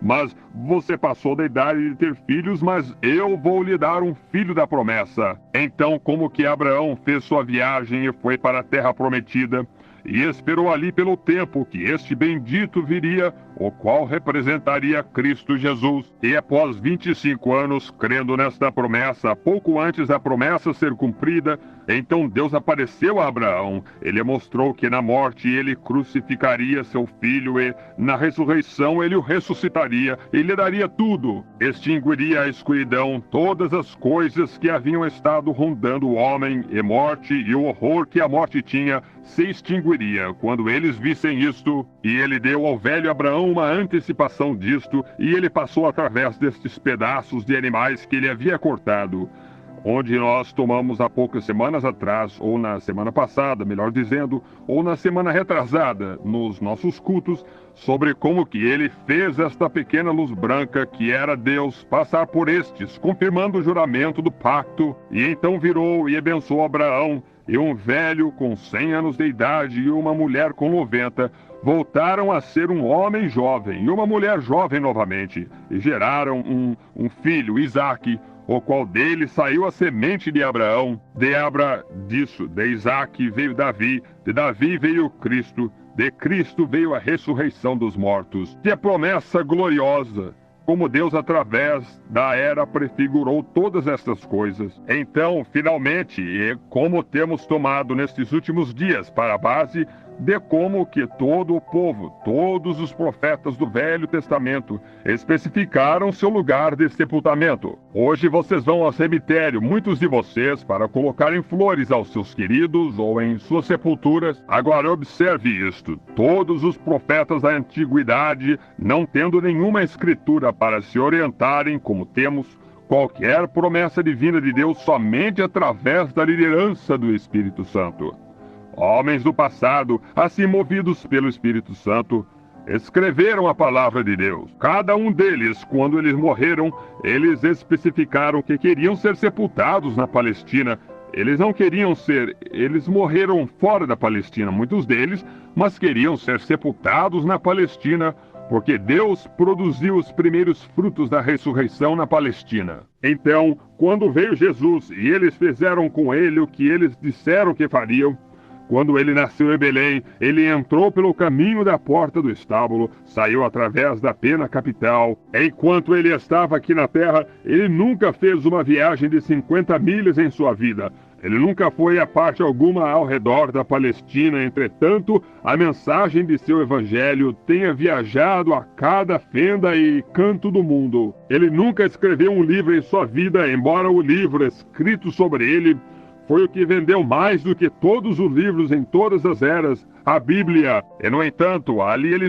mas você passou da idade de ter filhos, mas eu vou lhe dar um filho da promessa. Então, como que Abraão fez sua viagem e foi para a terra prometida, e esperou ali pelo tempo que este bendito viria, o qual representaria Cristo Jesus. E após 25 anos, crendo nesta promessa, pouco antes da promessa ser cumprida, então Deus apareceu a Abraão. Ele mostrou que na morte ele crucificaria seu filho e na ressurreição ele o ressuscitaria e lhe daria tudo. Extinguiria a escuridão, todas as coisas que haviam estado rondando o homem, e morte e o horror que a morte tinha se extinguiria quando eles vissem isto. E ele deu ao velho Abraão uma antecipação disto, e ele passou através destes pedaços de animais que ele havia cortado, onde nós tomamos há poucas semanas atrás, ou na semana passada, melhor dizendo, ou na semana retrasada, nos nossos cultos, sobre como que ele fez esta pequena luz branca, que era Deus, passar por estes, confirmando o juramento do pacto, e então virou e abençoou Abraão, e um velho com 100 anos de idade e uma mulher com 90, voltaram a ser um homem jovem e uma mulher jovem novamente, e geraram um filho, Isaque, o qual dele saiu a semente de Abraão. De Isaque veio Davi, de Davi veio Cristo, de Cristo veio a ressurreição dos mortos, que é promessa gloriosa, como Deus através da era prefigurou todas estas coisas. Então, finalmente, e como temos tomado nestes últimos dias para a base de como que todo o povo, todos os profetas do Velho Testamento, especificaram seu lugar de sepultamento. Hoje vocês vão ao cemitério, muitos de vocês, para colocarem flores aos seus queridos ou em suas sepulturas. Agora observe isto: todos os profetas da antiguidade, não tendo nenhuma escritura para se orientarem como temos, qualquer promessa divina de Deus somente através da liderança do Espírito Santo. Homens do passado, assim movidos pelo Espírito Santo, escreveram a palavra de Deus. Cada um deles, quando eles morreram, eles especificaram que queriam ser sepultados na Palestina. Eles não queriam ser, eles morreram fora da Palestina, muitos deles, mas queriam ser sepultados na Palestina, porque Deus produziu os primeiros frutos da ressurreição na Palestina. Então, quando veio Jesus e eles fizeram com ele o que eles disseram que fariam, quando ele nasceu em Belém, ele entrou pelo caminho da porta do estábulo, saiu através da pena capital. Enquanto ele estava aqui na terra, ele nunca fez uma viagem de 50 milhas em sua vida. Ele nunca foi a parte alguma ao redor da Palestina. Entretanto, a mensagem de seu evangelho tenha viajado a cada fenda e canto do mundo. Ele nunca escreveu um livro em sua vida, embora o livro escrito sobre ele foi o que vendeu mais do que todos os livros em todas as eras, a Bíblia. E, no entanto, ali ele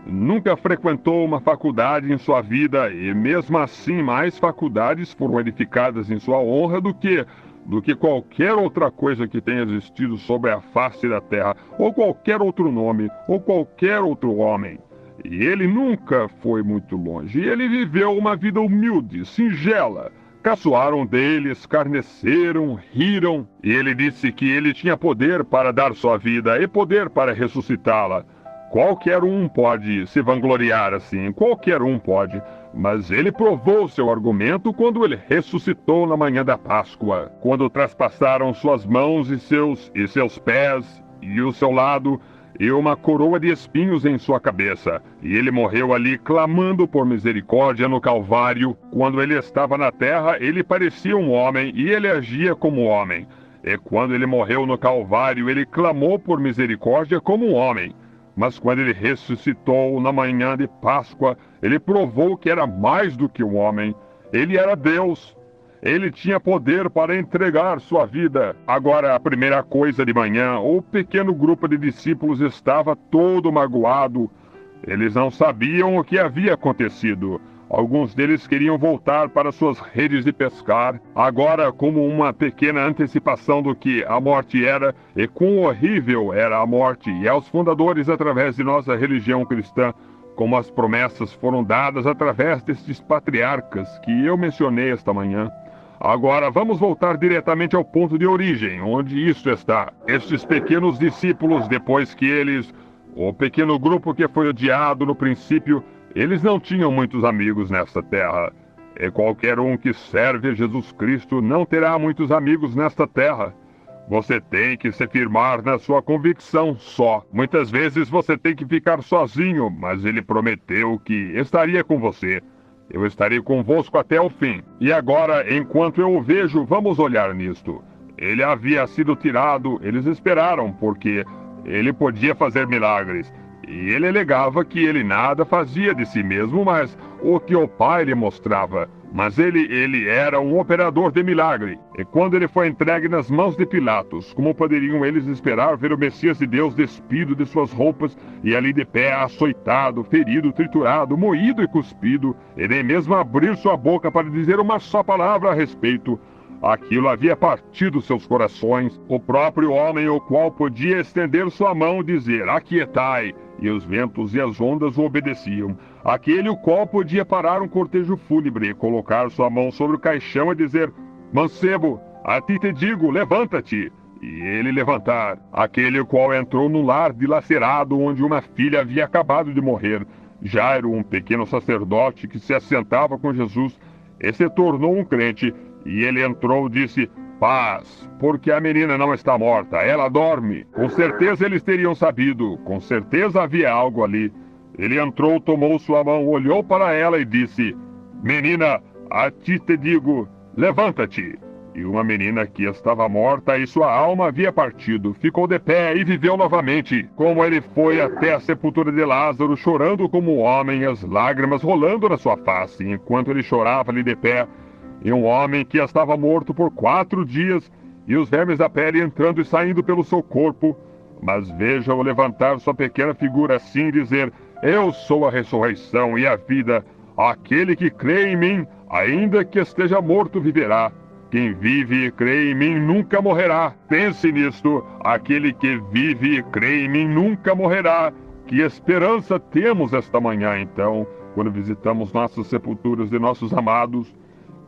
nunca frequentou uma faculdade em sua vida, e mesmo assim mais faculdades foram edificadas em sua honra do que qualquer outra coisa que tenha existido sobre a face da terra, ou qualquer outro nome, ou qualquer outro homem. E ele nunca foi muito longe, e ele viveu uma vida humilde, singela. Caçoaram dele, escarneceram, riram, e ele disse que ele tinha poder para dar sua vida e poder para ressuscitá-la. Qualquer um pode se vangloriar assim, qualquer um pode, mas ele provou seu argumento quando ele ressuscitou na manhã da Páscoa, quando traspassaram suas mãos e seus pés e o seu lado, e uma coroa de espinhos em sua cabeça. E ele morreu ali clamando por misericórdia no Calvário. Quando ele estava na terra, ele parecia um homem e ele agia como homem. E quando ele morreu no Calvário, ele clamou por misericórdia como um homem. Mas quando ele ressuscitou na manhã de Páscoa, ele provou que era mais do que um homem. Ele era Deus. Ele tinha poder para entregar sua vida. Agora, a primeira coisa de manhã, o pequeno grupo de discípulos estava todo magoado. Eles não sabiam o que havia acontecido. Alguns deles queriam voltar para suas redes de pescar. Agora, como uma pequena antecipação do que a morte era, e quão horrível era a morte, e aos fundadores através de nossa religião cristã, como as promessas foram dadas através destes patriarcas que eu mencionei esta manhã. Agora, vamos voltar diretamente ao ponto de origem, onde isto está. Estes pequenos discípulos, depois que o pequeno grupo que foi odiado no princípio, Eles não tinham muitos amigos nesta terra. E qualquer um que serve a Jesus Cristo não terá muitos amigos nesta terra. Você tem que se firmar na sua convicção só. Muitas vezes você tem que ficar sozinho, mas ele prometeu que estaria com você. Eu estarei convosco até o fim. E agora, enquanto eu o vejo, vamos olhar nisto. Ele havia sido tirado, eles esperaram, porque ele podia fazer milagres. E ele alegava que ele nada fazia de si mesmo, mas o que o Pai lhe mostrava. Mas ele era um operador de milagre. E quando ele foi entregue nas mãos de Pilatos, como poderiam eles esperar ver o Messias de Deus despido de suas roupas e ali de pé, açoitado, ferido, triturado, moído e cuspido, e nem mesmo abrir sua boca para dizer uma só palavra a respeito? Aquilo havia partido seus corações. O próprio homem, o qual podia estender sua mão e dizer, aquietai, e os ventos e as ondas o obedeciam. Aquele o qual podia parar um cortejo fúnebre, colocar sua mão sobre o caixão e dizer, mancebo, a ti te digo, levanta-te. E ele levantar. Aquele o qual entrou no lar dilacerado, onde uma filha havia acabado de morrer. Jairo, um pequeno sacerdote que se assentava com Jesus, e se tornou um crente. E ele entrou e disse, paz, porque a menina não está morta, ela dorme. Com certeza eles teriam sabido, com certeza havia algo ali. Ele entrou, tomou sua mão, olhou para ela e disse, menina, a ti te digo, levanta-te. E uma menina que estava morta e sua alma havia partido, ficou de pé e viveu novamente. Como ele foi até a sepultura de Lázaro, chorando como um homem, as lágrimas rolando na sua face, enquanto ele chorava ali de pé, e um homem que estava morto por 4 dias, e os vermes da pele entrando e saindo pelo seu corpo. Mas veja-o levantar sua pequena figura assim e dizer, eu sou a ressurreição e a vida. Aquele que crê em mim, ainda que esteja morto, viverá. Quem vive e crê em mim nunca morrerá. Pense nisto, aquele que vive e crê em mim nunca morrerá. Que esperança temos esta manhã, então, quando visitamos nossas sepulturas de nossos amados?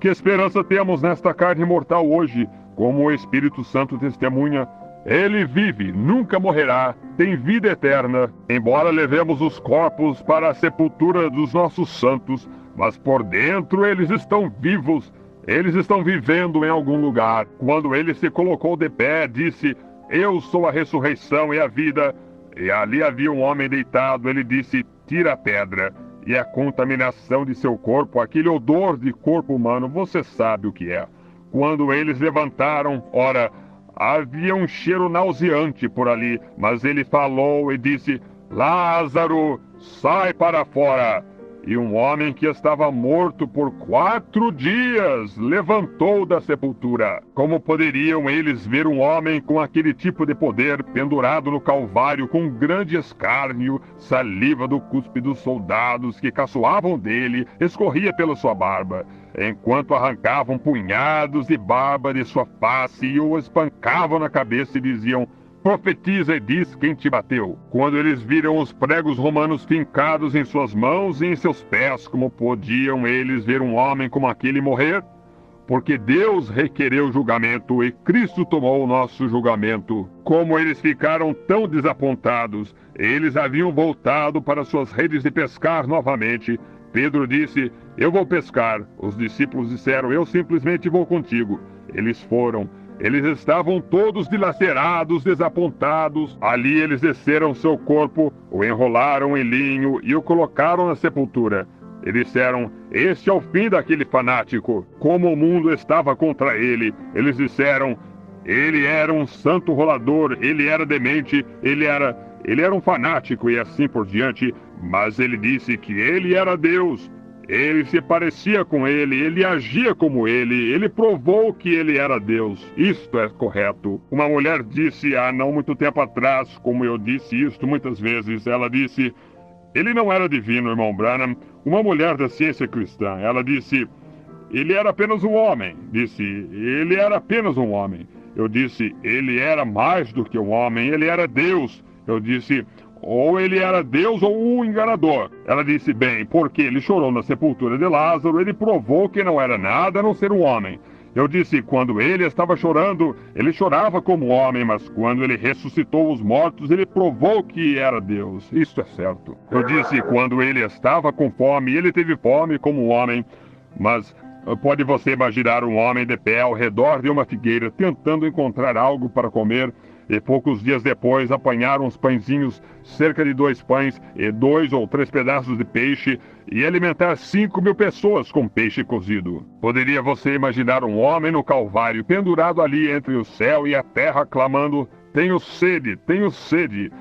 Que esperança temos nesta carne mortal hoje, como o Espírito Santo testemunha? Ele vive, nunca morrerá, tem vida eterna. Embora levemos os corpos para a sepultura dos nossos santos, mas por dentro eles estão vivos, eles estão vivendo em algum lugar. Quando ele se colocou de pé, disse, eu sou a ressurreição e a vida. E ali havia um homem deitado, ele disse, tira a pedra. E a contaminação de seu corpo, aquele odor de corpo humano, você sabe o que é. Quando eles levantaram, ora, havia um cheiro nauseante por ali, mas ele falou e disse, Lázaro, sai para fora. E um homem que estava morto por 4 dias levantou da sepultura. Como poderiam eles ver um homem com aquele tipo de poder pendurado no Calvário com grande escárnio, saliva do cuspe dos soldados que caçoavam dele, escorria pela sua barba, enquanto arrancavam punhados de barba de sua face e o espancavam na cabeça e diziam, profetiza e diz quem te bateu. Quando eles viram os pregos romanos fincados em suas mãos e em seus pés, como podiam eles ver um homem como aquele morrer? Porque Deus requereu julgamento e Cristo tomou o nosso julgamento. Como eles ficaram tão desapontados, eles haviam voltado para suas redes de pescar novamente. Pedro disse, eu vou pescar. Os discípulos disseram, eu simplesmente vou contigo. Eles foram. Eles estavam todos dilacerados, desapontados. Ali eles desceram seu corpo, o enrolaram em linho e o colocaram na sepultura. E disseram, este é o fim daquele fanático. Como o mundo estava contra ele. Eles disseram, ele era um santo rolador, ele era demente, ele era um fanático e assim por diante. Mas ele disse que ele era Deus. Ele se parecia com ele agia como ele provou que ele era Deus. Isto é correto. Uma mulher disse há não muito tempo atrás, como eu disse isto muitas vezes, ela disse, ele não era divino, irmão Branham. Uma mulher da ciência cristã, ela disse, ele era apenas um homem. Disse, ele era apenas um homem. Eu disse, ele era mais do que um homem, ele era Deus. Eu disse, ou ele era Deus ou um enganador. Ela disse, bem, porque ele chorou na sepultura de Lázaro, ele provou que não era nada a não ser um homem. Eu disse, quando ele estava chorando, ele chorava como homem, mas quando ele ressuscitou os mortos, ele provou que era Deus. Isto é certo. Eu disse, quando ele estava com fome, ele teve fome como homem, mas pode você imaginar um homem de pé ao redor de uma figueira, tentando encontrar algo para comer, e poucos dias depois apanhar uns pãezinhos, cerca de 2 pães e 2 ou 3 pedaços de peixe, e alimentar 5.000 pessoas com peixe cozido. Poderia você imaginar um homem no Calvário, pendurado ali entre o céu e a terra, clamando: tenho sede, tenho sede.